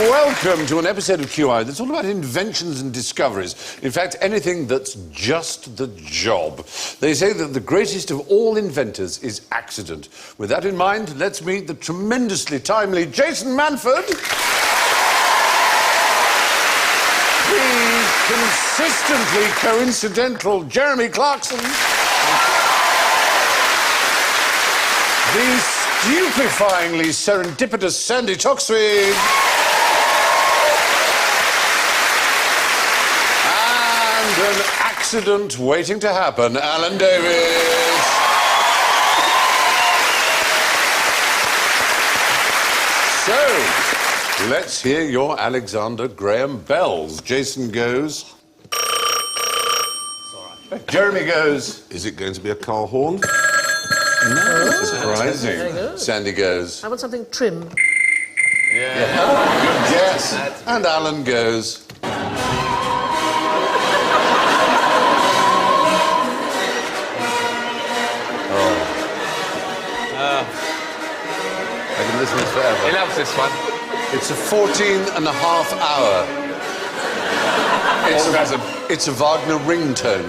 Welcome to an episode of QI that's all about inventions and discoveries. In fact, anything that's just the job. They say that the greatest of all inventors is accident. With that in mind, let's meet the tremendously timely Jason Manford. The consistently coincidental Jeremy Clarkson. The stupefyingly serendipitous Sandy Toksvig. And an accident waiting to happen, Alan Davies. So, let's hear your Alexander Graham Bells. Jason goes. Jeremy goes. Is it going to be a car horn? No, surprising. There you go. Sandy goes. I want something trim. Yeah. Good guess. And Alan goes. I can listen to this forever. He loves this one. It's a 14-and-a-half hour. It's a Wagner ringtone.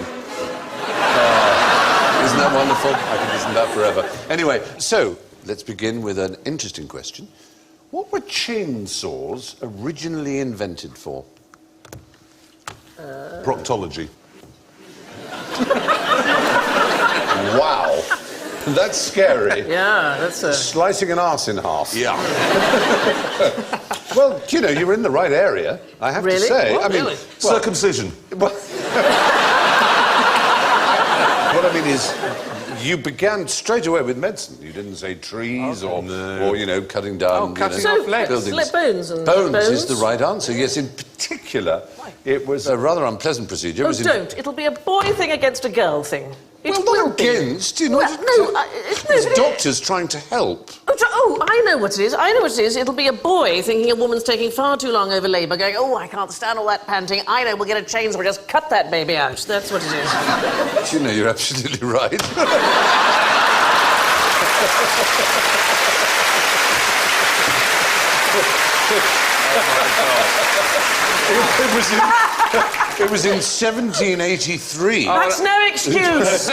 Isn't that wonderful? I can listen to that forever. Anyway, so let's begin with an interesting question. What were chainsaws originally invented for? Proctology. Wow. That's scary. Yeah, that's a... Slicing an arse in half. Yeah. Well, you know, you were in the right area, I have to Really? say. What? I mean, Really? Circumcision. Well, what I mean is, you began straight away with medicine. You didn't say trees or you know, cutting down cutting you know, off legs. buildings. Like bones and... Bones is the right answer. Yes, in particular, it was a rather unpleasant procedure. It Oh, was don't. It'll be a boy thing against a girl thing. It Well, will not be. against, you know. Well, no, It's doctors trying to help. Oh, I know what it is. I know what it is. It'll be a boy thinking a woman's taking far too long over labour, going, oh, I can't stand all that panting. I know, we'll get a chainsaw, we'll just cut that baby out. That's what it is. You know, you're absolutely right. It was in 1783. That's no excuse.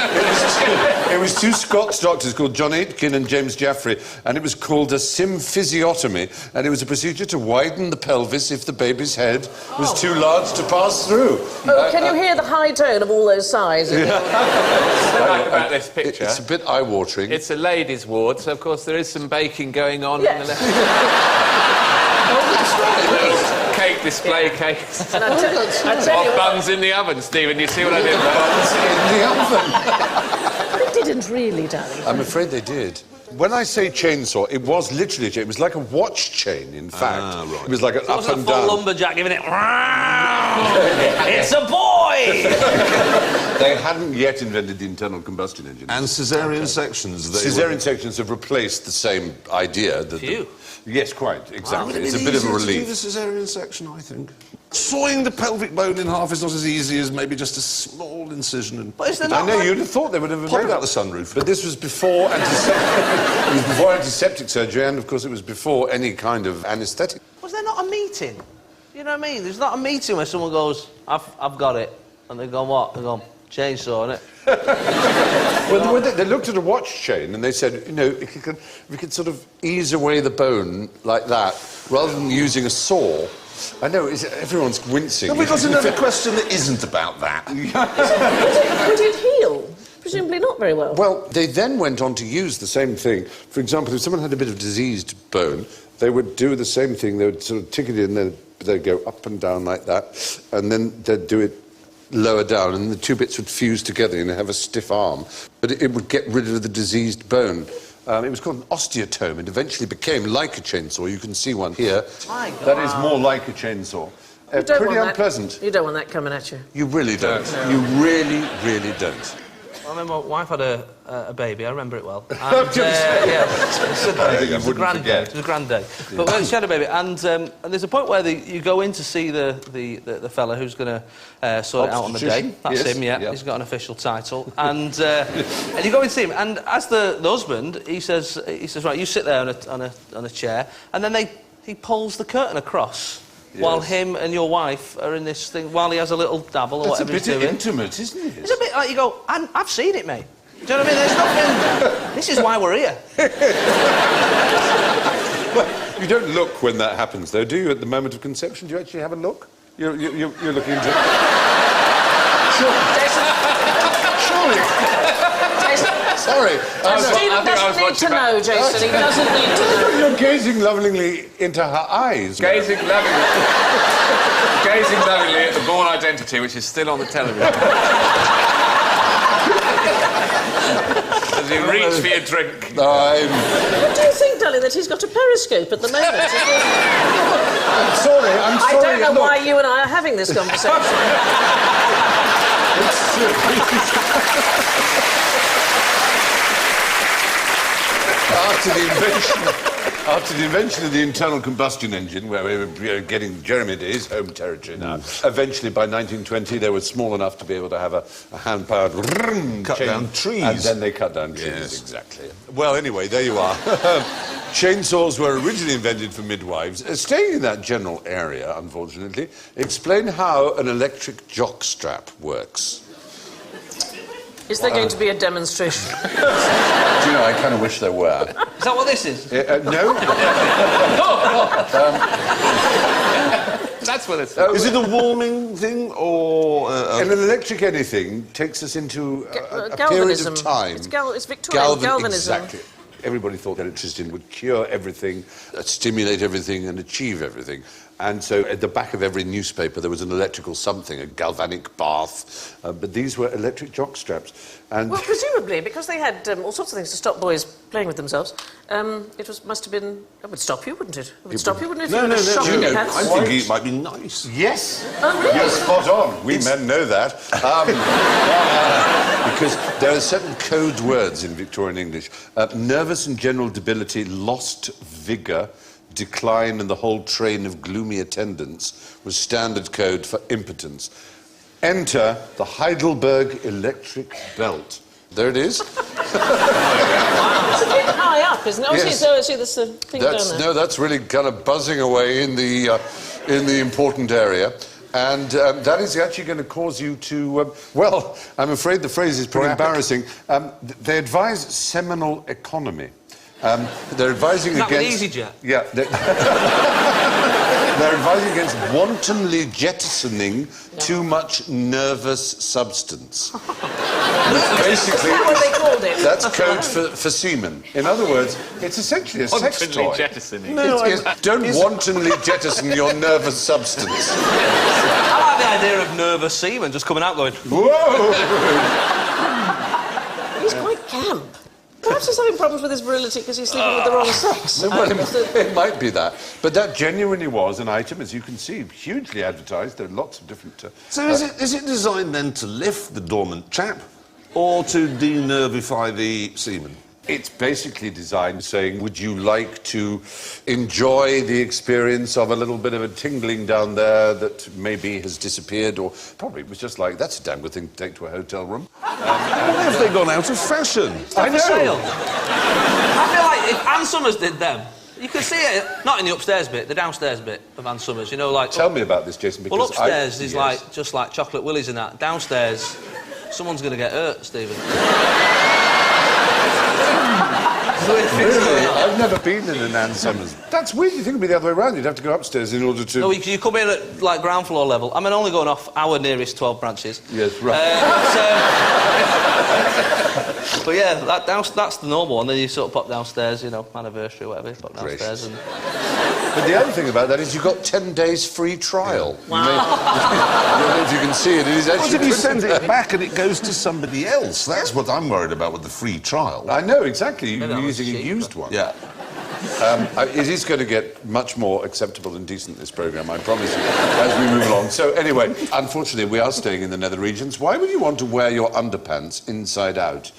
It was two Scots doctors called John Aitken and James Jaffrey, and it was called a symphysiotomy, and it was a procedure to widen the pelvis if the baby's head was too large to pass through. Oh, can you hear the high tone of all those sighs? What I like about this picture, It's a bit eye-watering. it's a ladies' ward, so of course there is some baking going on Yes. on the left. Cake display, cakes. And I tell you Or what, buns in the oven, Stephen. You see what I did there? In the oven. they didn't really, darling. I'm afraid they did. When I say chainsaw, it was literally a chain. It was like a watch chain, in fact. Right. It was like an It up wasn't a and full down. lumberjack giving it. It's a boy! They hadn't yet invented the internal combustion engine. And caesarean sections. Caesarean sections have replaced the same idea. That Phew. Yes, quite, exactly. It's It's a bit of a Do the relief. caesarean section, I think. Sawing the pelvic bone in half is not as easy as maybe just a small incision and... But is there I not know, like- you'd have thought they would have Pop made it out that. the sunroof. But this was before antiseptic. It was before antiseptic surgery, and of course it was before any kind of anaesthetic. Was there not a meeting? You know what I mean? There's not a meeting where someone goes, I've got it. And they go, what? They go, chainsaw, innit? Well, they looked at a watch chain and they said, you know, if we could sort of ease away the bone like that, rather than using a saw. I know, everyone's wincing. Have we got another question that isn't about that? Would it heal? Presumably not very well. Well, they then went on to use the same thing. For example, if someone had a bit of diseased bone, they would do the same thing. They would sort of tick it in, then they'd go up and down like that, and then they'd do it lower down, and the two bits would fuse together and have a stiff arm. But it would get rid of the diseased bone. It was called an osteotome. It eventually became like a chainsaw. You can see one here. My God. That is more like a chainsaw. You don't Pretty want unpleasant. That, you don't want that coming at you. You really don't. You really, really don't. I remember my wife had a baby, I remember it well. And, Just- yeah, it was a wouldn't grand day. forget. It was a grand day. But when she had a baby, and there's a point where you go in to see the fella who's going to sort it out on the day. Obstetrician? That's Yes. him, yeah. Yeah. He's got an official title. And and you go in to see him, and as the husband, he says, right, you sit there on a chair, and then he pulls the curtain across while him and your wife are in this thing, while he has a little dabble or That's a whatever he's bit doing. intimate, isn't it? It's a bit like you go, I've seen it, mate. Do you know what I mean? There's nothing... This is why we're here. You don't look when that happens, though, do you? At the moment of conception, do you actually have a look? You're looking into. Surely. Sorry. Stephen doesn't need to know, Jason. He doesn't need to know. You're gazing lovingly into her eyes. Gazing lovingly at the Bourne Identity, which is still on the television. As you reach for your drink. What do you think, darling, that he's got a periscope at the moment? I'm sorry. I don't know why you and I are having this conversation. After the invention of the internal combustion engine, where we were getting Jeremy to his home territory now, eventually by 1920 they were small enough to be able to have a hand-powered Cut down trees. And then they cut down trees, Yes. exactly. Well, anyway, there you are. Chainsaws were originally invented for midwives. Staying in that general area, unfortunately, explain how an electric jockstrap works. Is there going to be a demonstration? Do you know, I kind of wish there were. Is that what this is? No? That's what it's... Is it a warming thing or... And an electric anything takes us into a period Galvanism. of time. It's Victorian galvanism. Exactly. Everybody thought electricity would cure everything, stimulate everything, and achieve everything. And so at the back of every newspaper there was an electrical something, a galvanic bath. But these were electric jockstraps. And Well, presumably, because they had all sorts of things to stop boys playing with themselves, must have been... It would stop you, wouldn't it? It would stop you, wouldn't it? If you were shot in your pants? I think it might be nice. yes, Oh, really? you're spot on. We men know that. Because there are certain code words in Victorian English. Nervous and general debility, lost vigour, decline in the whole train of gloomy attendants was standard code for impotence. Enter the Heidelberg electric belt. There it is. It's a bit high up, isn't it? Oh, Yes. see, there's the thing down there. No, that's really kind of buzzing away in the important area. And that is actually going to cause you to... well, I'm afraid the phrase is pretty embarrassing. They advise seminal economy. They're advising Is that with against... EasyJet? Yeah. They're advising against wantonly jettisoning too much nervous substance. Basically, Is that what they called it? that's code for semen. In other words, it's essentially a sex Constantly toy. jettisoning. Don't wantonly jettison your nervous substance. I like the idea of nervous semen just coming out going... Whoa! He's quite camp. Perhaps he's having problems with his virility because he's sleeping with the wrong sex. Well, it might be that. But that genuinely was an item, as you can see, hugely advertised. There are lots of different... So is it designed then to lift the dormant chap or to denervify the semen? It's basically designed saying, would you like to enjoy the experience of a little bit of a tingling down there that maybe has disappeared, or probably it was just like, that's a damn good thing to take to a hotel room. Why have they gone out of fashion? I know. For sale. I feel like if Ann Summers did them, you can see it, not in the upstairs bit, the downstairs bit of Ann Summers, you know, like... Tell me about this, Jason, because Well, upstairs is yes. like, just like Chocolate Willies and that. Downstairs, someone's going to get hurt, Stephen. Really? I've never been in an Ann Summers. That's weird. You think it'd be the other way around. You'd have to go upstairs in order to... No, you come in at, like, ground floor level. I mean, only going off our nearest 12 branches. Yes, right. But yeah, that's the normal one. Then you sort of pop downstairs, you know, anniversary or whatever, you pop downstairs and... But the other thing about that is you've got 10 days free trial. Wow. I don't know if you can see it. It is What actually... if you send it back and it goes to somebody else? That's what I'm worried about with the free trial. I know, exactly. You're that was using a cheap, used one. Yeah. It is going to get much more acceptable and decent, this programme, I promise you, as we move along. So, anyway, unfortunately, we are staying in the nether regions. Why would you want to wear your underpants inside out?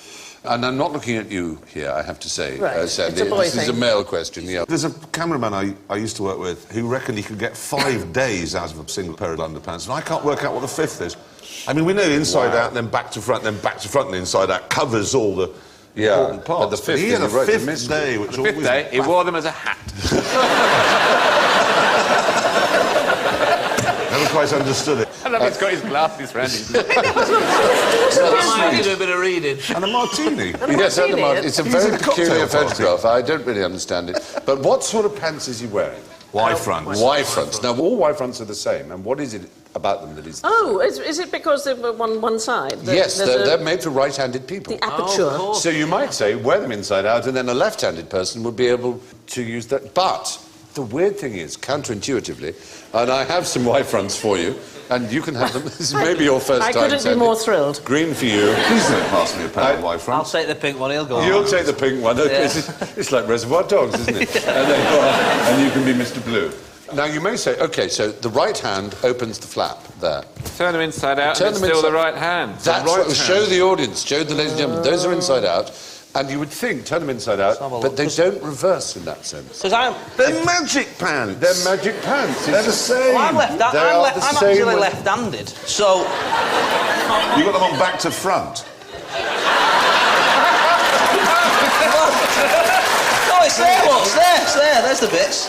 And I'm not looking at you here, I have to say, Right. Sandy. It's a boy This is a thing. male question, yeah. There's a cameraman I used to work with who reckoned he could get 5 days out of a single pair of underpants, and I can't work out what the fifth is. I mean, we know inside out, then back to front, then back to front, and inside out covers all the important parts. but the fifth he had is a right, the fifth mystery. day, which The fifth always day, he baffled wore them as a hat. Never quite understood it. I love he's got his glasses round his neck. I might do a bit of reading. And a martini. Yes, martini. it's a He's very in a cocktail peculiar party. photograph. I don't really understand it. But what sort of pants is he wearing? Y fronts. Y fronts. Now, all Y fronts are the same. And what is it about them that is... Oh, is it because they're one side? Yes, There's they're made for right-handed people. the aperture. So you might say, wear them inside out, and then a left-handed person would be able to use that. But the weird thing is, counterintuitively, and I have some Y fronts for you, and you can have them. This is maybe your first I time. couldn't be Sandy. more thrilled. Green for you. Please don't pass me a pair of Y I'll fronts. take the pink one, he'll go. You'll take the pink one. It's like Reservoir Dogs, isn't it? And you can be Mr. Blue. Now, you may say, OK, so the right hand opens the flap there. Turn them inside out Turn and it's them still the inside- right hand. That's right what, show hand. the audience, show the ladies and gentlemen, those are inside out. And you would think, turn them inside out, have a but look. they don't reverse in that sense. Because They're magic pants. They're magic pants. They're the same. I'm They are the I'm same actually way- left-handed, so You got them on back to front. no, it's there. What? It's there. There's the bits.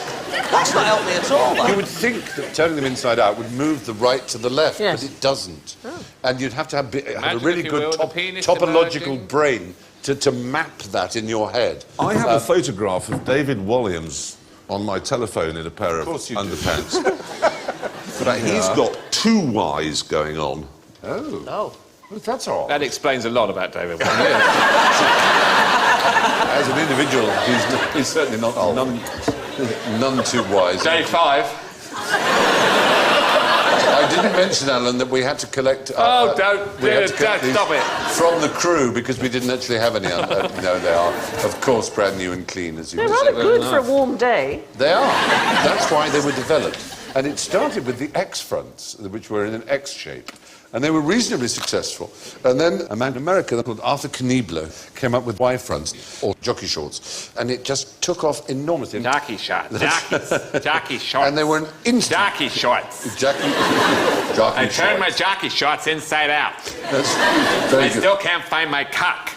That's not helped me at all. You That. would think that turning them inside out would move the right to the left, Yes. but it doesn't. And you'd have to have a Imagine, really if you will, good the penis topological emerging. brain to map that in your head. I have a photograph of David Walliams on my telephone in a pair of course you do. underpants. But he's got two Ys going on. Oh, No. well, that's all right. That explains a lot about David. As an individual, he's certainly not none too wise. Day 5. I didn't mention, Alan, that we had to collect... Oh, we had to collect these stop it. from the crew because we didn't actually have any. No, they are, of course, brand new and clean, as you They're would rather say. good for a warm day. They are. That's why they were developed. And it started with the X fronts, which were in an X shape. And they were reasonably successful. And then a man in America called Arthur Kneblo came up with Y fronts, or jockey shorts, and it just took off enormously. Jockey shorts. Jockey shorts. And they were an instant... Jockey shorts. Jockey I turned shorts. my jockey shorts inside out. That's very I good. still can't find my cock.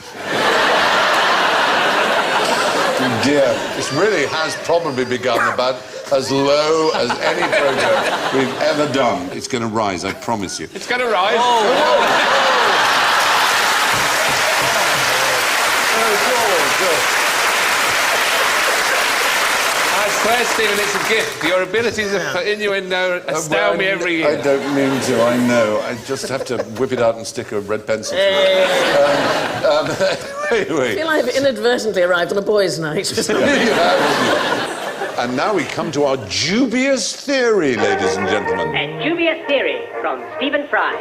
Dear, this really has probably begun about as low as any program we've ever done. It's going to rise, I promise you. It's going to rise. I swear, Stephen, it's a gift. Your abilities for innuendo astound me every year. I don't mean to, I know. I just have to whip it out and stick a red pencil through it. I Anyway. feel I've inadvertently arrived on a boys' night. And now we come to our dubious theory, ladies and gentlemen. A dubious theory from Stephen Fry.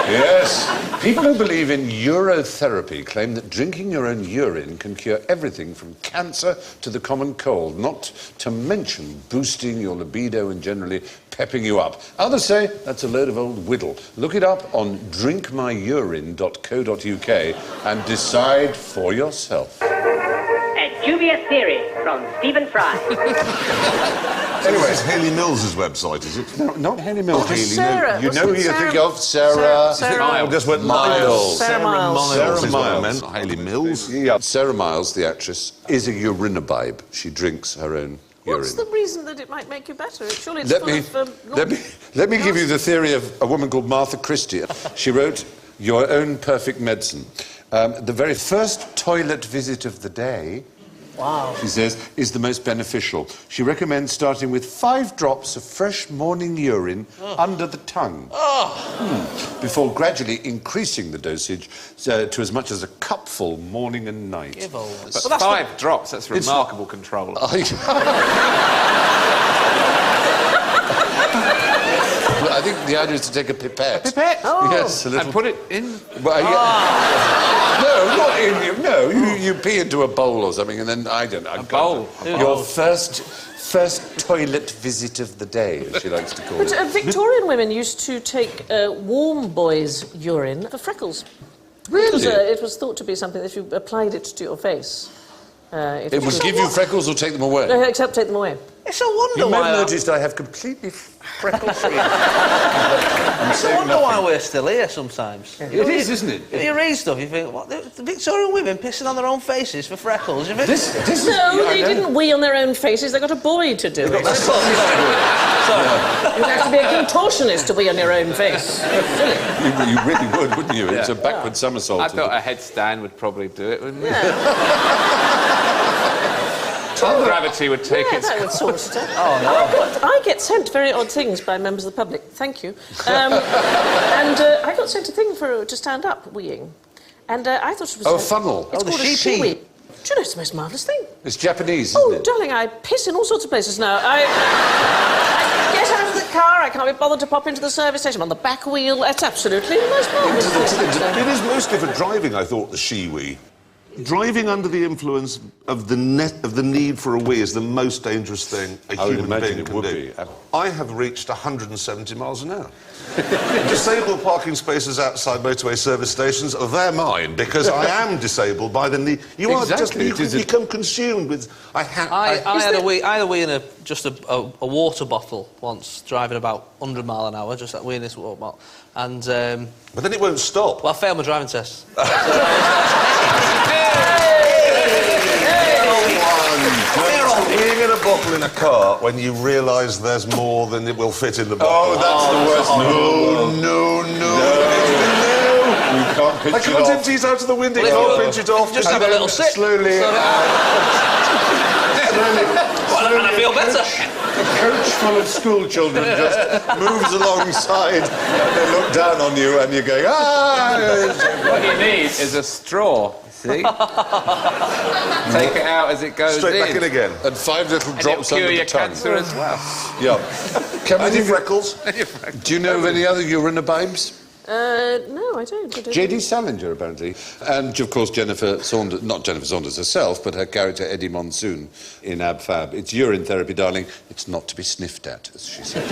Yes. People who believe in urotherapy claim that drinking your own urine can cure everything from cancer to the common cold, not to mention boosting your libido and generally pepping you up. Others say that's a load of old whittle. Look it up on drinkmyurine.co.uk and decide for yourself. A dubious theory from Stephen Fry. Anyway, it's Haley Mills' website, is it? No, not Henry Mills. Oh, Sarah. You What's know who it, you Sarah? think of? Sarah. Sarah I just went Miles. Sarah Miles. Sarah Sarah Miles. Miles. Not Haley Mills. Yeah. Sarah Miles, the actress, is a urinobibe. She drinks her own urine. What's the reason that it might make you better? Surely it's Let full me, of... let me give you the theory of a woman called Martha Christie. She wrote Your Own Perfect Medicine. The very first toilet visit of the day, Wow. she says, is the most beneficial. She recommends starting with 5 drops of fresh morning urine under the tongue. Before gradually increasing the dosage to as much as a cupful morning and night. Give over. But Well, that's 5 drops, that's remarkable control. I think the idea is to take a pipette. Pipette? Yes, a little. And put it in... Well, no, not in you. No, you pee into a bowl or something, and then I don't know. bowl. Your first toilet visit of the day, as she likes to call But it. Victorian women used to take warm boys' urine for freckles. Really? It was thought to be something that if you applied it to your face... It would give you freckles or take them away. Except take them away. It's a wonder You may why. have noticed I have completely freckle-free. It's a wonder why we're still here sometimes. It is, isn't it? You read stuff, you think, what? The Victorian women pissing on their own faces for freckles. You think, This is... No, I they know. didn't wee on their own faces. They got a boy to do it. Sorry. You'd have to be a contortionist to wee on your own face. Silly. You really would, wouldn't you? It's a backward somersault. I thought a headstand would probably do it, wouldn't it? Gravity would take Yeah, its... that would sort it out. Oh, no. I get sent very odd things by members of the public. Thank you. I got sent a thing to stand up weeing, and I thought it was Oh, a funnel. It's Oh, the called a sheepy. she-wee. Do you know it's the most marvellous thing? It's Japanese, isn't Oh, it? darling, I piss in all sorts of places now. I get out of the car. I can't be bothered to pop into the service station. I'm on the back wheel. It's absolutely the most marvellous thing. It is mostly for driving, I thought, the she-wee. Driving under the influence of the need for a wee is the most dangerous thing a I would human imagine being it can would do. be. I have reached 170 miles an hour. Disabled parking spaces outside motorway service stations, they're mine, because I am disabled by the need. You are just, Exactly, you it is a- become consumed with... I had a wee in a water bottle once, driving about 100 mile an hour, just like weeing this water bottle. And, But then it won't stop. well, I failed my driving test. Peeing in a bottle in a car when you realise there's more than it will fit in the bottle. That's the worst. No. You can't pitch I it can't off. empty it out of the window, Well, can't if you- pinch it off. Just have a little sip. Slowly. And I feel better. A coach full of school children just moves alongside and they look down on you and you're going, ah! What you need is a straw, see? Take it out as it goes Straight back in again. And 5 little And drops it'll under cure the your tongue. cancer as well. Yeah. Can we Any leave freckles? Do you know of any other urinobibes? No, I don't. J.D. Salinger, apparently. And, of course, Jennifer Saunders, not Jennifer Saunders herself, but her character Eddie Monsoon in Ab Fab. It's urine therapy, darling. It's not to be sniffed at, as she said.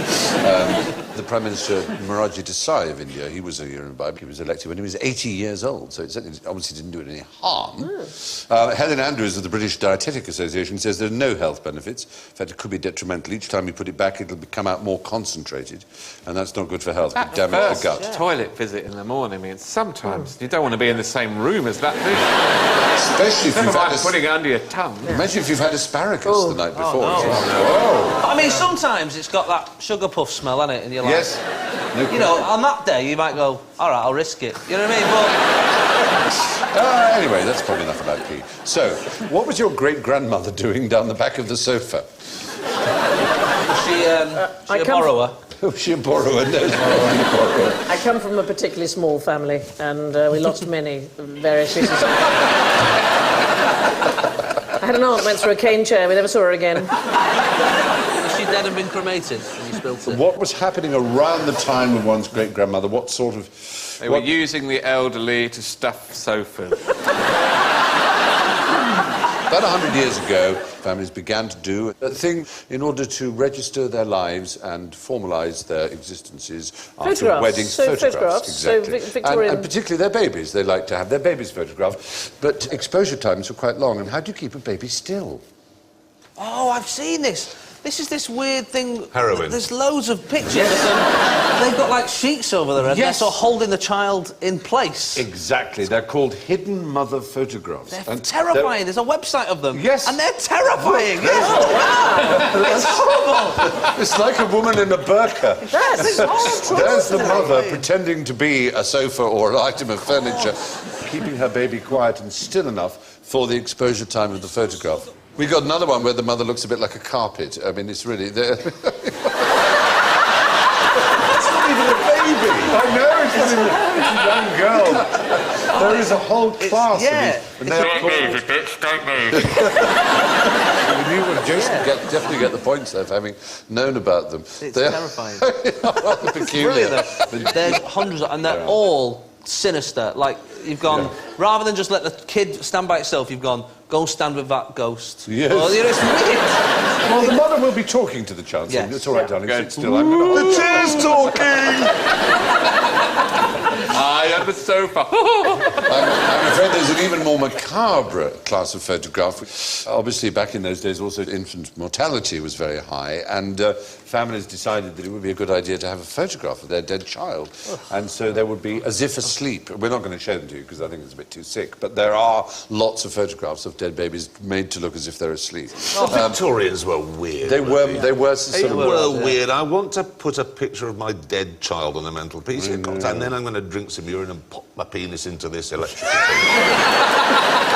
The Prime Minister, Maraji Desai of India, he was a urinobibe. He was elected when he was 80 years old, so it certainly obviously didn't do it any harm. Helen Andrews of the British Dietetic Association says there are no health benefits. In fact, it could be detrimental. Each time you put it back, it'll come out more concentrated, and that's not good for health. It could damage the gut. Toilet visit in the morning means sometimes you don't want to be in the same room as that, do Especially if you? you've Never had mind putting it under your tongue. Imagine if you've had asparagus the night before. I mean, sometimes it's got that sugar puff smell, hasn't it? And you're like, Yes. you know, on that day you might go, all right, I'll risk it. You know what I mean? Anyway, that's probably enough about pee. So, what was your great-grandmother doing down the back of the sofa? But she I a come- borrower. Was she a borrower? No, I come from a particularly small family, and we lost many various reasons. I had an aunt went through a cane chair. We never saw her again. Was she dead and been cremated when you spilt it? What was happening around the time of one's great-grandmother? What sort of... They were using the elderly to stuff sofas. About 100 years ago, families began to do a thing in order to register their lives and formalise their existences after Photographs. weddings. So photographs. So Exactly. Victorian- And particularly their babies. They like to have their babies photographed. But exposure times were quite long. And how do you keep a baby still? Oh, I've seen this. This is this weird thing. Heroin. There's loads of pictures of them. They've got like sheets over their head. Yes. They're sort of holding the child in place. Exactly. They're called hidden mother photographs. They're And terrifying. There's a website of them. Yes. And they're terrifying. Yes. Wow. It's horrible. It's like a woman in a burqa. It's horrible. There's the mother pretending to be a sofa or an item of furniture, keeping her baby quiet and still enough for the exposure time of the photograph. We got another one where the mother looks a bit like a carpet. I mean, it's really... That's not even a baby. I know, it's not even a young girl. There is a whole class yeah. of these. And they're called... Don't move. You would definitely get the points there for having known about them. It's They're terrifying. rather peculiar. There's hundreds, and they're all sinister. Like, you've gone, rather than just let the kid stand by itself, you've gone, go stand with that ghost. Yes. Well, you know, it's weird. Well, the mother will be talking to the child. saying, Yes. It's all right, darling. Go. Sit still. I'm going to... The chair's talking! I on the sofa. I'm afraid there's an even more macabre class of photograph. Obviously, back in those days, also infant mortality was very high, and families decided that it would be a good idea to have a photograph of their dead child. And so there would be as if asleep. We're not going to show them to you because I think it's a bit too sick, but there are lots of photographs of dead babies made to look as if they're asleep. The Victorians were weird. They were They sort of... were weird. I want to put a picture of my dead child on the mantelpiece, and then I'm going to drink some urine and pop my penis into this electrical thing.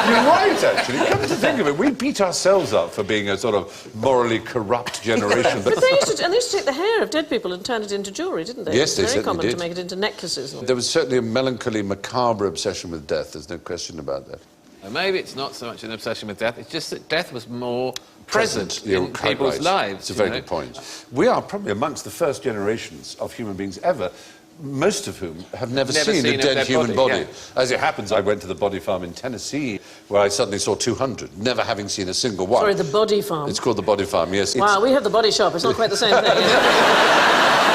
You're right, actually. Come to think of it, we beat ourselves up for being a sort of morally corrupt generation. But they used to take the hair of dead people and turn it into jewellery, didn't they? Yes, they It was very certainly common did. to make it into necklaces. There was certainly a melancholy, macabre obsession with death. There's no question about that. Maybe it's not so much an obsession with death, it's just that death was more present You're in quite people's right. lives. It's a you very know? good point. We are probably amongst the first generations of human beings ever, most of whom have never seen a dead human body. yeah. As it happens, I went to the body farm in Tennessee, where I suddenly saw 200, never having seen a single one. Sorry, the body farm. It's called the body farm, yes. Wow, we have the body shop. It's not quite the same thing, is it?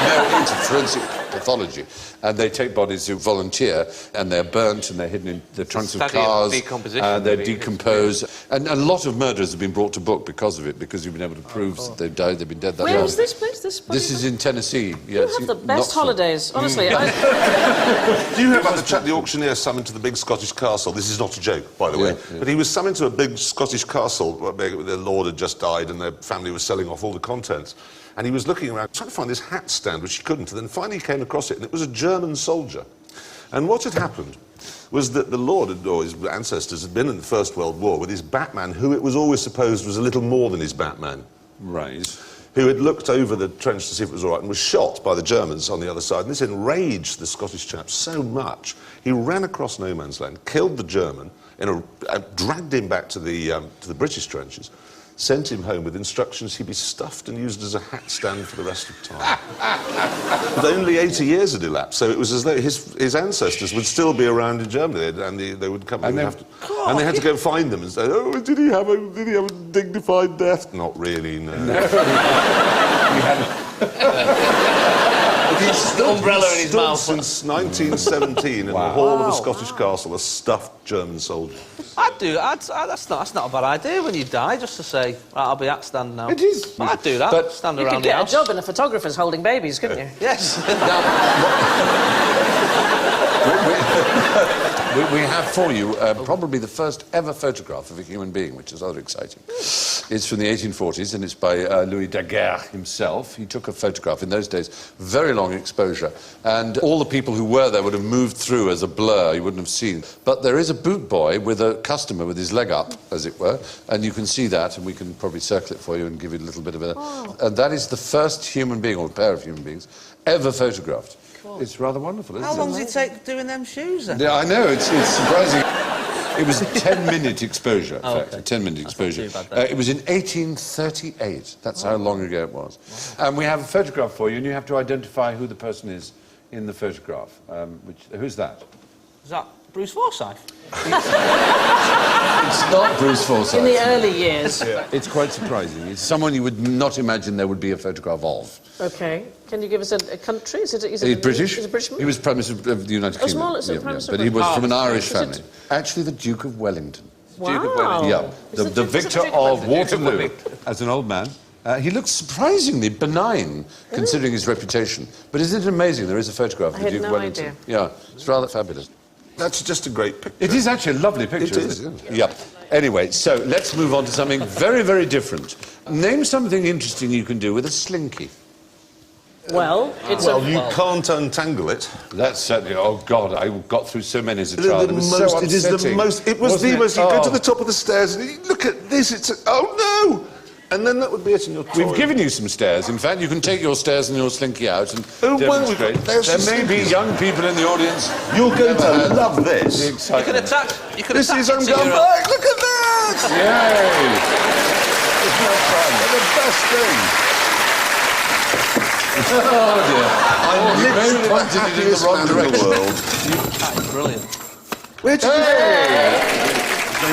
No, it's a forensic pathology. And they take bodies who volunteer, and they're burnt, and they're hidden in the trunks of study of cars. decomposition, They maybe. decompose. And a lot of murders have been brought to book because of it, because you've been able to prove that they've died, they've been dead that Where long. is this place? This body This is farm? in Tennessee. You Yes, have the not best far. holidays, honestly. Do you hear about the chap, the auctioneer, summoned to the big Scottish castle? This is not a joke, by the way. Yeah. But he was summoned to a big Scottish castle where their lord had just died and their family was selling off all the contents. And he was looking around, trying to find this hat stand, which he couldn't. And then finally he came across it, and it was a German soldier. And what had happened was that the lord, or his ancestors, had been in the First World War with his Batman, who it was always supposed was a little more than his Batman, Right. who had looked over the trench to see if it was all right and was shot by the Germans on the other side. And this enraged the Scottish chap so much, he ran across no man's land, killed the German, dragged him back to the British trenches, sent him home with instructions he'd be stuffed and used as a hat stand for the rest of time. But only 80 years had elapsed, so it was as though his ancestors would still be around in Germany, and they would come and they had to go find them and say, "Oh, did he have a dignified death?" Not really, no. He's the umbrella in his Stood mouth. since 1917 in the hall of a Scottish castle, a stuffed German soldier. That's not a bad idea when you die, just to say, right, I'll be at stand now. It is. I'd do that. But stand You around could the get a house. job in a photographer's holding babies, couldn't you? Yes. We have for you probably the first ever photograph of a human being, which is rather exciting. It's from the 1840s, and it's by Louis Daguerre himself. He took a photograph in those days, very long exposure, and all the people who were there would have moved through as a blur, you wouldn't have seen. But there is a boot boy with a customer with his leg up, as it were, and you can see that, and we can probably circle it for you and give you a little bit of a... And that is the first human being, or pair of human beings, ever photographed. It's rather wonderful, isn't it? How long does it take doing them shoes then? Yeah, I know, it's surprising. It was a 10-minute exposure, in fact, okay. a 10-minute exposure. too bad then. It was in 1838. That's how long ago it was. And we have a photograph for you, and you have to identify who the person is in the photograph. Who's that? Is that Bruce Forsyth? It's not Bruce Forsyth. In the early years. It's quite surprising. It's someone you would not imagine there would be a photograph of. Okay. Can you give us a country? Is it He's British. Is it British? He was Prime Minister of the United Oh, Kingdom. small, so Prime Minister but he of was Britain. from an Irish Is it- family. Actually, the Duke of Wellington. Wow. Duke of Wellington. Yeah, Is the it Duke victor of of Wellington? Waterloo. As an old man, he looks surprisingly benign, considering his reputation. But isn't it amazing? There is a photograph of I the had Duke of no Wellington. idea. Yeah, it's rather fabulous. That's just a great picture. It is actually a lovely picture. It is, isn't it? Yeah. Anyway, so let's move on to something very, very different. Name something interesting you can do with a slinky. Well, it's Well, you can't untangle it. That's certainly. Oh God, I got through so many as a It is child. the It was so most- it is the upsetting, most. It was wasn't the most. You go to Oh. the top of the stairs and you look at this. It's oh no, and then that would be it in your toilet. We've given you some stairs. In fact, you can take your stairs and your slinky out and Oh, well, demonstrate. there's There the may be slinky. young people in the audience. You're going Never to had love the this. You could excitement. attach. You could This attach is it I'm to going your, back. Look at that. Yay! Isn't that fun? The best thing. Oh dear. I'm you may have literally the pointed it in the happiest wrong man in direction. the world. Brilliant. Where did he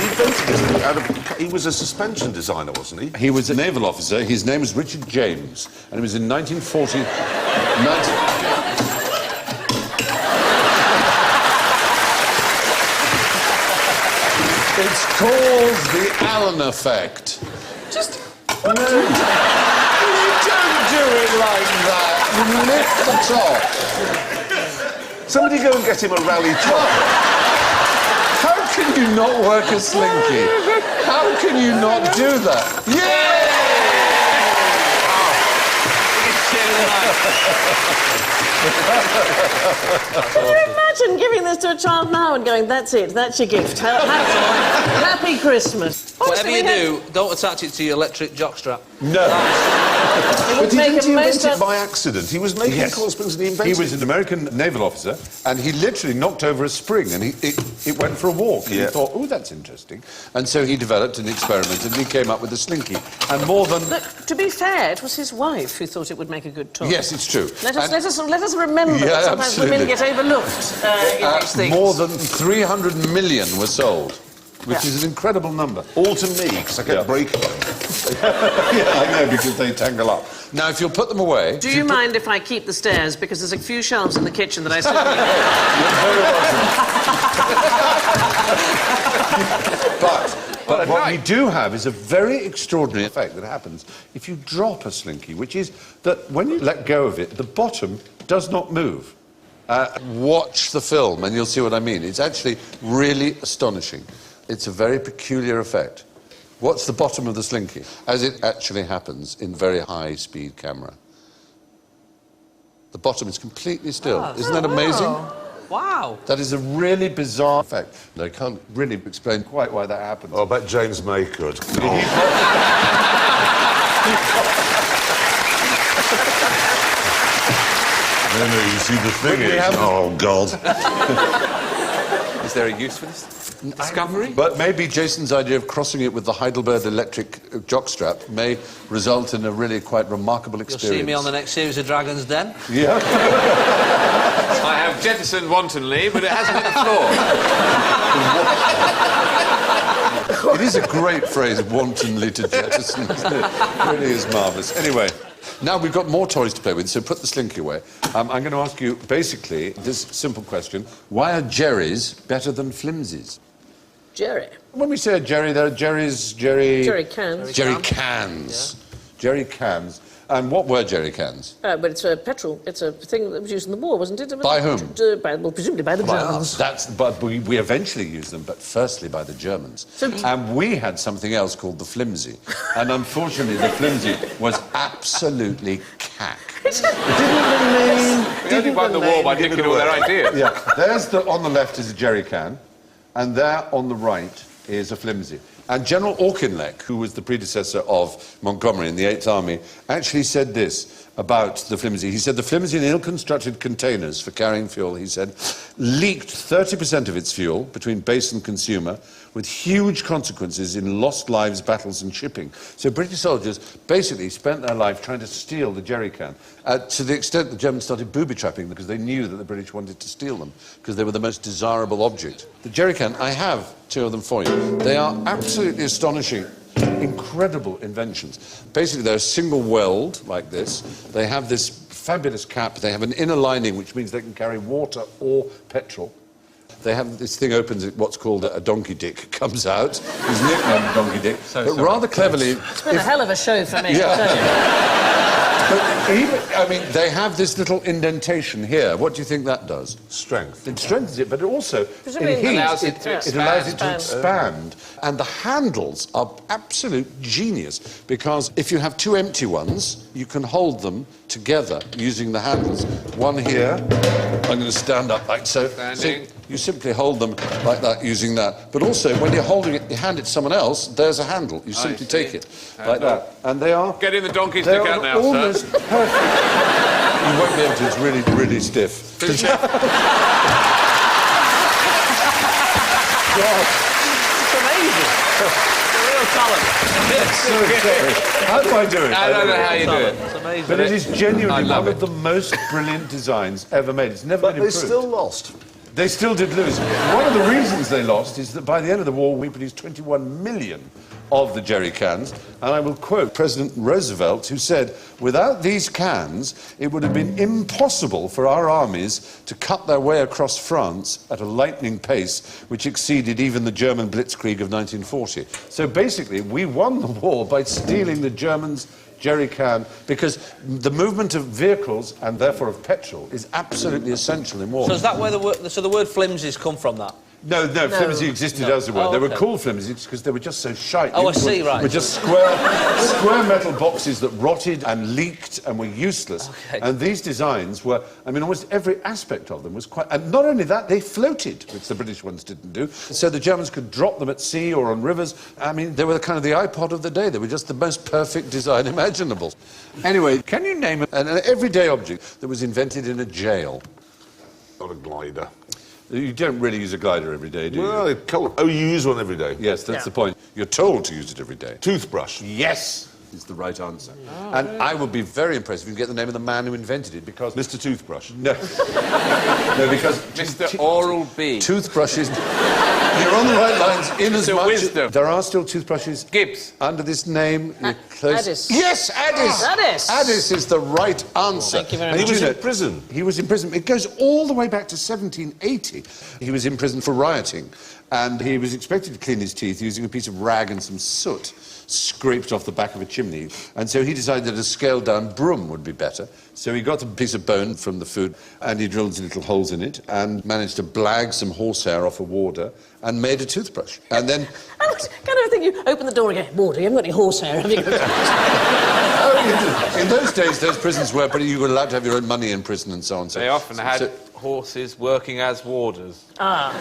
invented this. He was a suspension designer, wasn't he? He was a naval officer. His name was Richard James, and it was in 1940. It's called the Allen effect. Just don't do it like that. You lift the top. Somebody go and get him a rally top. How can you not work a slinky? How can you not do that? Can you imagine giving this to a child now and going, that's it, that's your gift. Happy Christmas. Whatever Honestly, you we had- do, don't attach it to your electric jockstrap. No. It But would he make didn't a invent most it by accident. He was making Yes. cool springs and he He invented was an American naval officer, and he literally knocked over a spring, and it went for a walk. And Yeah. he thought, oh, that's interesting. And so he developed an experiment, and he came up with a slinky. And more than... Look, to be fair, it was his wife who thought it would make a good toy. Yes, it's true. Let us Yeah, remember that sometimes women absolutely. get overlooked in these things. More than 300 million were sold, which is an incredible number. all to me, because I kept breaking them. Yeah, I know, because they tangle up. Now, if you'll put them away... Do you mind if I keep the stairs? Because there's a few shelves in the kitchen that I still But what we do have is a very extraordinary effect that happens if you drop a slinky, which is that when you let go of it, the bottom does not move. Watch the film and you'll see what I mean. It's actually really astonishing. It's a very peculiar effect. Watch the bottom of the slinky as it actually happens in very high-speed camera. The bottom is completely still. Isn't that amazing? Wow. That is a really bizarre effect. I can't really explain quite why that happens. Oh, I bet James May could. No, you see, the thing We is... haven't- Oh, God. Is there a use for this discovery? But maybe Jason's idea of crossing it with the Heidelberg electric jockstrap may result in a really quite remarkable You'll experience. see me on the next series of Dragon's Den. Yeah. I have jettisoned wantonly, but it hasn't hit the floor. It is a great phrase, wantonly to jettison, isn't it? It really is marvellous. Anyway, now we've got more toys to play with, so put the slinky away. I'm going to ask you, basically, this simple question. Why are jerrys better than flimsies? Jerry. When we say a jerry, there are jerry cans. Jerry cans. Jerry cans. And what were jerry cans? But it's a petrol. It's a thing that was used in the war, wasn't it? By whom? Well, presumably by the Germans. But we eventually used them, but firstly by the Germans. And we had something else called the flimsy. And unfortunately, the flimsy was absolutely cack. We only won the war by nicking all their ideas. Yeah, on the left is a jerry can, and there on the right is a flimsy. And General Auchinleck, who was the predecessor of Montgomery in the 8th Army, actually said this about the flimsy. He said, the flimsy in ill-constructed containers for carrying fuel, he said, leaked 30% of its fuel between base and consumer, with huge consequences in lost lives, battles and shipping. So British soldiers basically spent their life trying to steal the jerry can, to the extent the Germans started booby-trapping them because they knew that the British wanted to steal them because they were the most desirable object. The jerry can, I have 2 of them for you. They are absolutely astonishing, incredible inventions. Basically, they're a single weld like this. They have this fabulous cap. They have an inner lining, which means they can carry water or petrol. They have this thing opens, what's called a donkey dick comes out. His nickname Donkey Dick. But rather cleverly... It's been a hell of a show for me. Yeah. I tell you. But even, I mean, they have this little indentation here. What do you think that does? Strength. It strengthens it, but it also, Presumably in heat, allows it to it allows it to expand. expand. And the handles are absolute genius, because if you have 2 empty ones, you can hold them together using the handles. One here, I'm going to stand up like so. Standing. So you simply hold them like that using that. But also, when you're holding it, you hand it to someone else, there's a handle. You simply see. take it like that. And they are... Getting the donkey They're stick out now, almost sir. perfect. You won't be able to, it's really, really stiff. It's amazing. It's a real talent. So sorry. How do I do it? I don't know how you do it. It's amazing. But it is I genuinely love one it. of the most brilliant designs ever made. It's never But been it's improved. still lost. They still did lose. One of the reasons they lost is that by the end of the war, we produced 21 million of the jerry cans. And I will quote President Roosevelt, who said, "Without these cans, it would have been impossible for our armies to cut their way across France at a lightning pace, which exceeded even the German blitzkrieg of 1940. So basically, we won the war by stealing the Germans' jerry can, because the movement of vehicles, and therefore of petrol, is absolutely essential in war. So is that where the word flimsies come from, that? No, flimsy existed as it were. Oh, They were okay. called flimsies because they were just so shite. Oh, I see, right. Were just square metal boxes that rotted and leaked and were useless. Okay. And these designs were, I mean, almost every aspect of them was quite... And not only that, they floated, which the British ones didn't do. So the Germans could drop them at sea or on rivers. I mean, they were kind of the iPod of the day. They were just the most perfect design imaginable. Anyway, can you name an everyday object that was invented in a jail? Not a glider. You don't really use a glider every day, do you? Well, you use one every day. Yes, that's the point. You're told to use it every day. Toothbrush. Yes is the right answer. And I would be very impressed if you can get the name of the man who invented it, because... Mr. Toothbrush. No. No, because... Mr. Oral-B. Toothbrushes... You're on the right lines in as Mr. much... Wisdom. There are still toothbrushes... Gibbs. Under this name. You're close. Addis. Yes, Addis! Addis. Addis is the right answer. Thank you very And much. did He was you in know- prison. He was in prison. It goes all the way back to 1780. He was in prison for rioting, and he was expected to clean his teeth using a piece of rag and some soot scraped off the back of a chimney. And so he decided that a scaled-down broom would be better. So he got a piece of bone from the food, and he drilled little holes in it, and managed to blag some horsehair off a warder, and made a toothbrush. And then... I was kind of thinking, you open the door and go, Warder, you haven't got any horsehair, have you? Oh, in those days, those prisons were... But you were allowed to have your own money in prison and so on. So, They often had so- horses working as warders. Ah.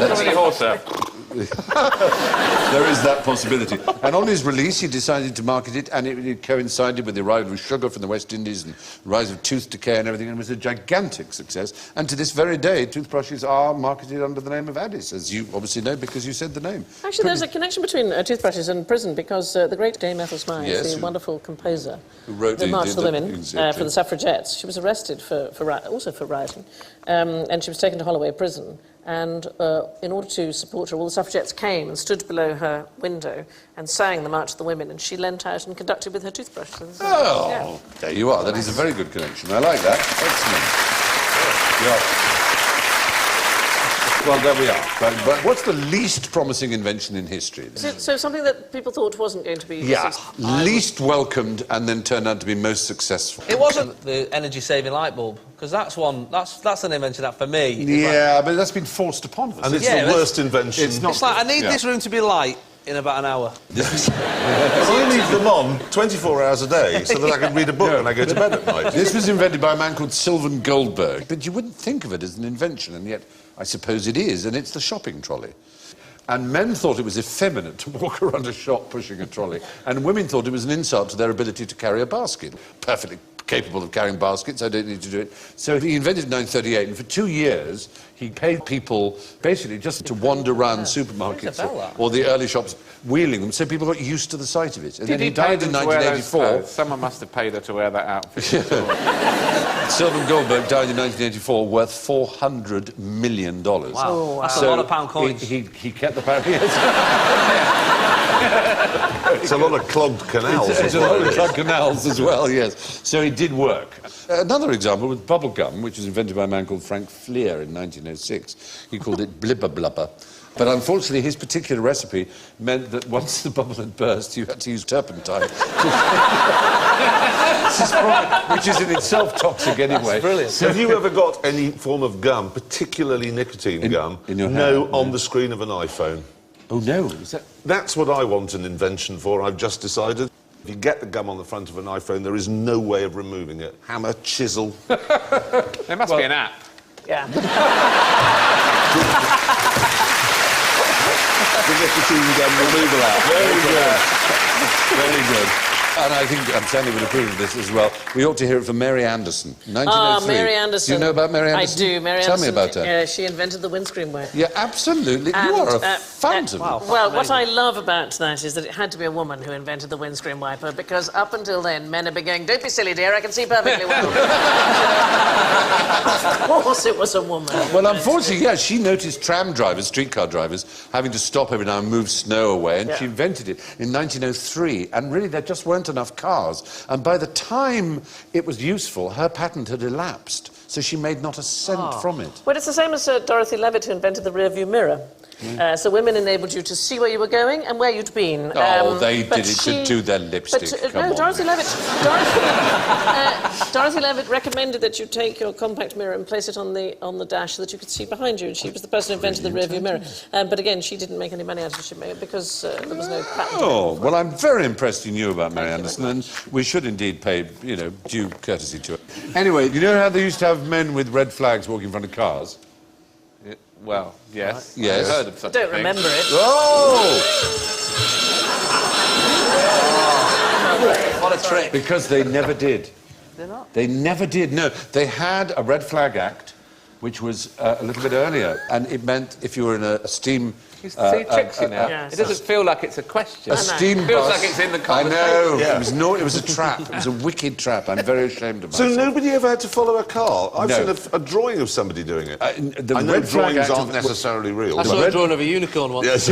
Not really horse there. There is that possibility. And on his release, he decided to market it, and it coincided with the arrival of sugar from the West Indies and the rise of tooth decay and everything, and it was a gigantic success. And to this very day, toothbrushes are marketed under the name of Addis, as you obviously know because you said the name. Actually, there's a connection between toothbrushes and prison, because the great Dame Ethel Smiles, Yes, the wonderful composer who wrote the March of the Women exactly. for the suffragettes, she was arrested also for rioting, and she was taken to Holloway prison. And in order to support her, all the suffragettes came and stood below her window and sang the March of the Women, and she leant out and conducted with her toothbrush. So this is- Oh, yeah. there you are. That is a very good connection. I like that. Excellent. Yeah. Well, there we are. But what's the least promising invention in history? So something that people thought wasn't going to be... Yeah, least welcomed and then turned out to be most successful. It wasn't the energy-saving light bulb, because that's an invention that, for me... is Yeah, but that's been forced upon us. And it's Yeah, the that's- worst invention. It's not- It's like, I need Yeah. this room to be light in about an hour. I leave them on 24 hours a day so that I can read a book when I go to bed at night. This was invented by a man called Sylvan Goldberg. But you wouldn't think of it as an invention, and yet I suppose it is, and it's the shopping trolley. And men thought it was effeminate to walk around a shop pushing a trolley, and women thought it was an insult to their ability to carry a basket. Perfectly capable of carrying baskets, I don't need to do it. So he invented it in 1938, and for 2 years he paid people basically just to wander around supermarkets Rings a bell, that. or the early shops, wheeling them, so people got used to the sight of it. And then he pay died in them to wear those 1984. clothes? Someone must have paid her to wear that outfit. Sylvan Goldberg died in 1984, worth $400 million. Wow. That's a lot of pound coins. He kept the pound. Yes. It's a lot of clogged canals. It's as a well, lot of really. plug canals as well, yes. So it did work. Another example was bubble gum, which was invented by a man called Frank Fleer in 1906. He called it blibber blubber. But unfortunately, his particular recipe meant that once the bubble had burst, you had to use turpentine. Which is in itself toxic anyway. Brilliant. Have you ever got any form of gum, particularly nicotine gum, in your no hand? on the screen of an iPhone? Oh, no. Is that... That's what I want an invention for, I've just decided. If you get the gum on the front of an iPhone, there is no way of removing it. Hammer, chisel. There must be an app. Yeah. The nicotine gum removal app. Very good. Very good. And I think Sandy would approve of this as well. We ought to hear it from Mary Anderson, 1903. Mary Anderson. Do you know about Mary Anderson? I do. Mary Tell Anderson. me about her. She invented the windscreen wiper. Yeah, absolutely. You are a fountain. Well, what I love about that is that it had to be a woman who invented the windscreen wiper, because up until then, men had been going, "Don't be silly, dear, I can see perfectly well." Of course it was a woman. Well, unfortunately, yeah, she noticed tram drivers, streetcar drivers, having to stop every now and move snow away, and she invented it in 1903, and really there just weren't enough cars. And by the time it was useful, her patent had elapsed, so she made not a cent from it. Well, it's the same as Dorothy Levitt, who invented the rear-view mirror. So women enabled you to see where you were going and where you'd been. They did it to do their lipstick. Come on. Dorothy Levitt recommended that you take your compact mirror and place it on the dash so that you could see behind you. And she was the person who invented the rear-view mirror. But again, she didn't make any money out of it because there was no patent. Oh, well, I'm very impressed you knew about Mary Anderson, and we should indeed pay, due courtesy to her. Anyway, you know how they used to have men with red flags walking in front of cars? Well, yes. Yes. I've heard of such I a don't thing. remember it. Oh! What a trick. Because they never did. They're not? They never did. No, they had a Red Flag Act, which was a little bit earlier, and it meant if you were in a steam... You see, tricks you now. yes. It doesn't feel like it's a question. A steam It feels bus. like it's in the I conversation. know. Yeah. It was a trap. It was a wicked trap. I'm very ashamed of So myself. nobody ever had to follow a car? I've No. seen a drawing of somebody doing it. The I know Red Flag drawings Act aren't necessarily real. I but- saw a drawing of a unicorn once. Yes,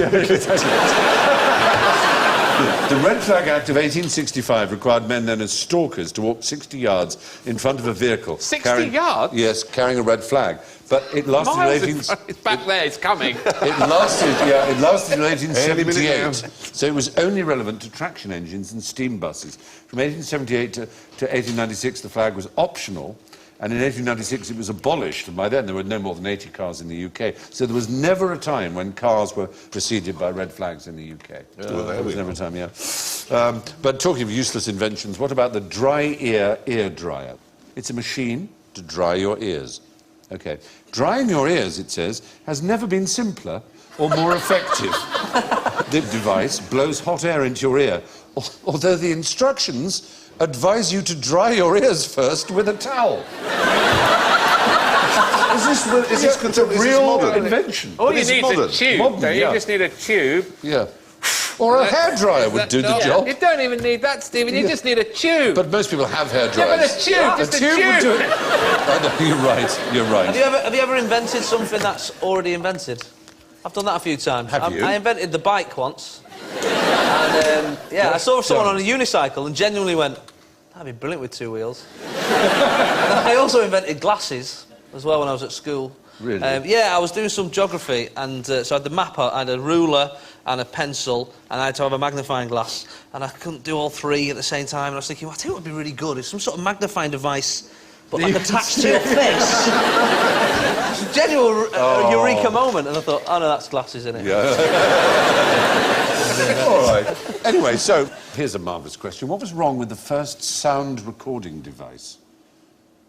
The Red Flag Act of 1865 required men known as stalkers to walk 60 yards in front of a vehicle. 60 yards? Yes, carrying a red flag. But it lasted Miles in it's back there, it's coming. It lasted in Any minute 1878. now. So it was only relevant to traction engines and steam buses. From 1878 to 1896, the flag was optional. And in 1896, it was abolished. And by then, there were no more than 80 cars in the UK. So there was never a time when cars were preceded by red flags in the UK. There was never a time, yeah. But talking of useless inventions, what about the dry ear dryer? It's a machine to dry your ears. OK. Drying your ears, it says, has never been simpler or more effective. The device blows hot air into your ear, although the instructions advise you to dry your ears first with a towel. Is this contemporary? Is this real modern? invention. All you it's need is modern. a tube. Modern, don't you? yeah. You just need a tube. Yeah. Or a hairdryer would do the No, job. You don't even need that, Stephen. You just need a tube. But most people have yeah, but hairdryers. a tube, just a would do tube. it. I know, you're right, you're right. Have you ever invented something that's already invented? I've done that a few times. Have you? I invented the bike once. And, I saw someone on a unicycle and genuinely went, that'd be brilliant with two wheels. And I also invented glasses as well when I was at school. Really? I was doing some geography, and so I had the map out, I had a ruler and a pencil, and I had to have a magnifying glass, and I couldn't do all three at the same time, and I was thinking, well, I think what would be really good is some sort of magnifying device, but like attached to your face. It's a genuine eureka moment, and I thought, oh no, that's glasses, isn't it? Yeah. All right. Anyway, so here's a marvellous question. What was wrong with the first sound recording device?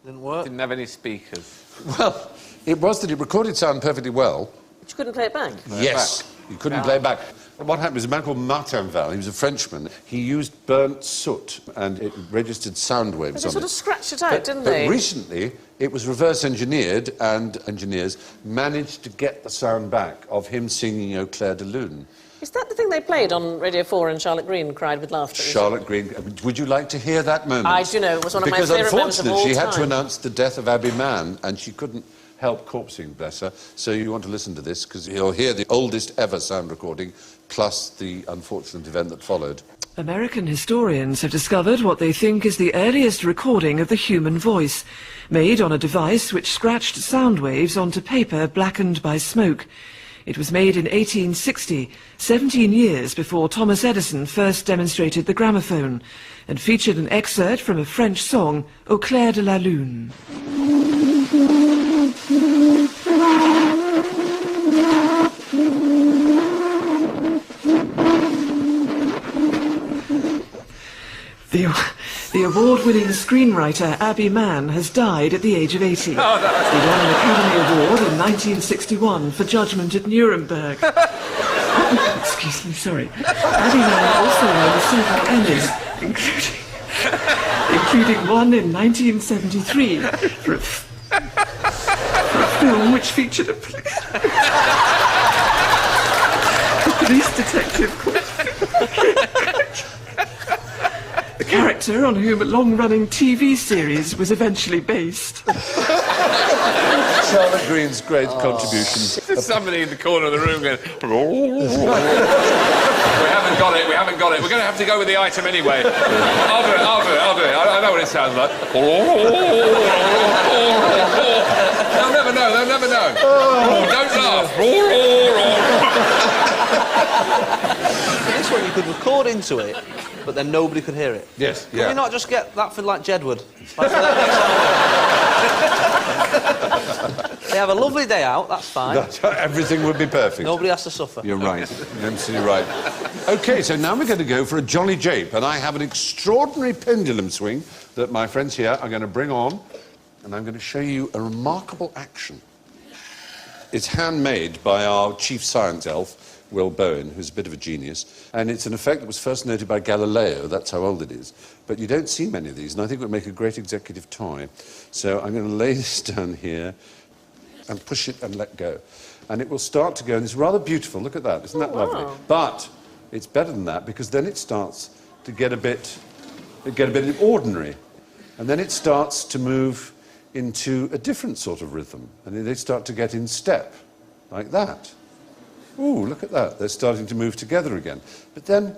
Didn't work. Didn't have any speakers. Well, it was that it recorded sound perfectly well. But you couldn't play it back. Yes, you couldn't play back. What happened was a man called Martin Val, he was a Frenchman, he used burnt soot and it registered sound waves But they on sort it. of scratched it out, didn't But they? recently, it was reverse engineered and engineers managed to get the sound back of him singing Eau Claire de Lune. Is that the thing they played on Radio 4 and Charlotte Green cried with laughter? Charlotte Green, would you like to hear that moment? I do know, it was one of my because favourite moments of all unfortunately, she had to time. announce the death of Abby Mann and she couldn't help corpsing, bless her. So you want to listen to this because you'll hear the oldest ever sound recording plus the unfortunate event that followed. American historians have discovered what they think is the earliest recording of the human voice, made on a device which scratched sound waves onto paper blackened by smoke. It was made in 1860, 17 years before Thomas Edison first demonstrated the gramophone, and featured an excerpt from a French song, Au clair de la lune. The award-winning screenwriter Abby Mann has died at the age of 80. He won an Academy Award in 1961 for Judgment at Nuremberg. Excuse me, sorry. Paddy Lowe also won several Emmys, including one in 1973 for a film which featured a police detective called... The character on whom a long-running TV series was eventually based. Charlotte Green's great contribution. There's somebody in the corner of the room going, we haven't got it, we haven't got it. We're going to have to go with the item anyway. I'll do it. I know what it sounds like. They'll never know. Don't laugh. This one you could record into it, but then nobody could hear it. Yes, Can we not just get that for like Jedward? Like for that next album? They have a lovely day out, that's fine. Everything would be perfect. Nobody has to suffer. You're right. You're absolutely right. OK, so now we're going to go for a jolly jape, and I have an extraordinary pendulum swing that my friends here are going to bring on, and I'm going to show you a remarkable action. It's handmade by our chief science elf, Will Bowen, who's a bit of a genius, and it's an effect that was first noted by Galileo. That's how old it is. But you don't see many of these, and I think it would make a great executive toy. So I'm going to lay this down here and push it and let go. And it will start to go, and it's rather beautiful. Look at that. Isn't that lovely? But it's better than that, because then it starts to get a bit ordinary. And then it starts to move into a different sort of rhythm. And they start to get in step, like that. Ooh, look at that. They're starting to move together again. But then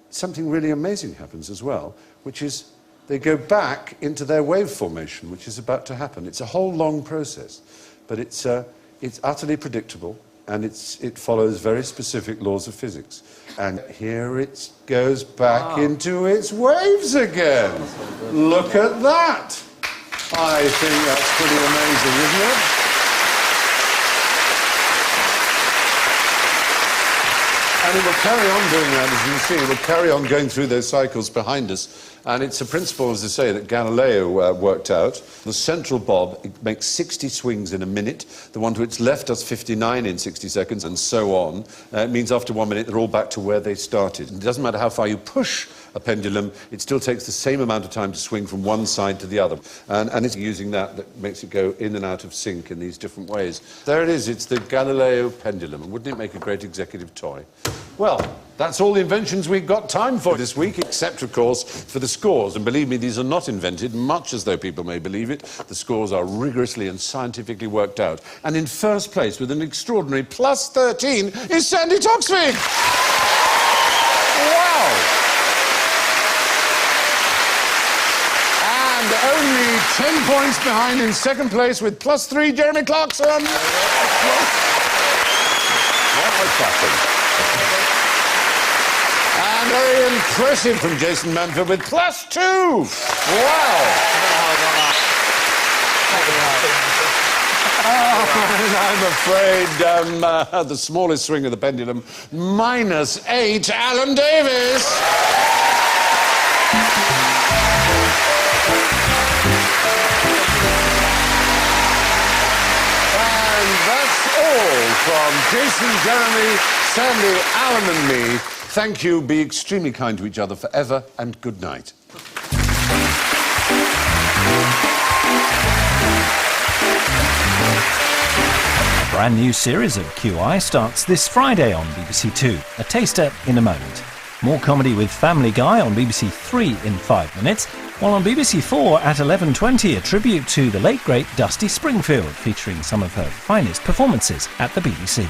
something really amazing happens as well, which is they go back into their wave formation, which is about to happen. It's a whole long process, but it's utterly predictable, and it follows very specific laws of physics. And here it goes back into its waves again. Look at that. I think that's pretty amazing, isn't it? And it will carry on doing that, as you can see. It will carry on going through those cycles behind us. And it's a principle, as I say, that Galileo worked out. The central bob, it makes 60 swings in a minute. The one to its left does 59 in 60 seconds, and so on. It means after 1 minute, they're all back to where they started. It doesn't matter how far you push a pendulum, it still takes the same amount of time to swing from one side to the other. And it's using that makes it go in and out of sync in these different ways. There it is, it's the Galileo pendulum. And wouldn't it make a great executive toy? Well, that's all the inventions we've got time for this week, except, of course, for the scores. And believe me, these are not invented, much as though people may believe it. The scores are rigorously and scientifically worked out. And in first place, with an extraordinary plus 13, is Sandy Toksvig! Wow! And only 10 points behind in second place with plus 3, Jeremy Clarkson! What was happening? And very impressive from Jason Manford with plus 2! Wow! I'm afraid the smallest swing of the pendulum, minus 8, Alan Davis! And that's all from Jason, Jeremy, Sandy, Alan and me. Thank you, be extremely kind to each other forever, and good night. A brand new series of QI starts this Friday on BBC Two. A taster in a moment. More comedy with Family Guy on BBC Three in 5 minutes, while on BBC Four at 11:20 a tribute to the late great Dusty Springfield, featuring some of her finest performances at the BBC.